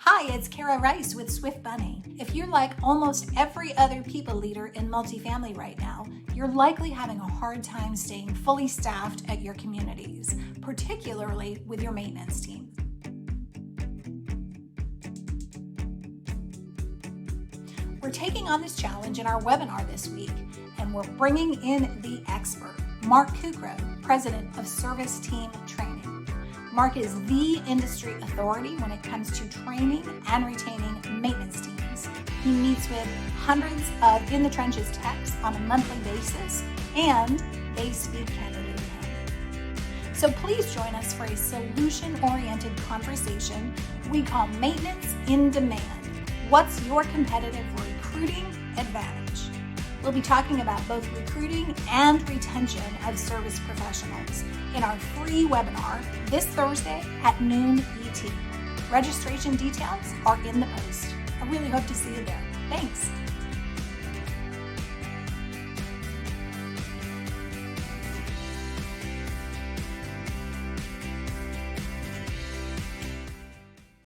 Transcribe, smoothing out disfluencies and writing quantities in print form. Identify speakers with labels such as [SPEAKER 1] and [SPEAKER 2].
[SPEAKER 1] Hi, it's Kara Rice with Swift Bunny. If you're like almost every other people leader in multifamily right now, you're likely having a hard time staying fully staffed at your communities, particularly with your maintenance team. We're taking on this challenge in our webinar this week, and we're bringing in the expert, Mark Cukro, President of Service Team Training. Mark is the industry authority when it comes to training and retaining maintenance teams. He meets with hundreds of in-the-trenches techs on a monthly basis, and they speak candidly to him. So please join us for a solution-oriented conversation we call Maintenance in Demand. What's your competitive recruiting advantage? We'll be talking about both recruiting and retention of service professionals in our free webinar this Thursday at noon ET. Registration details are in the post. I really hope to see you there. Thanks.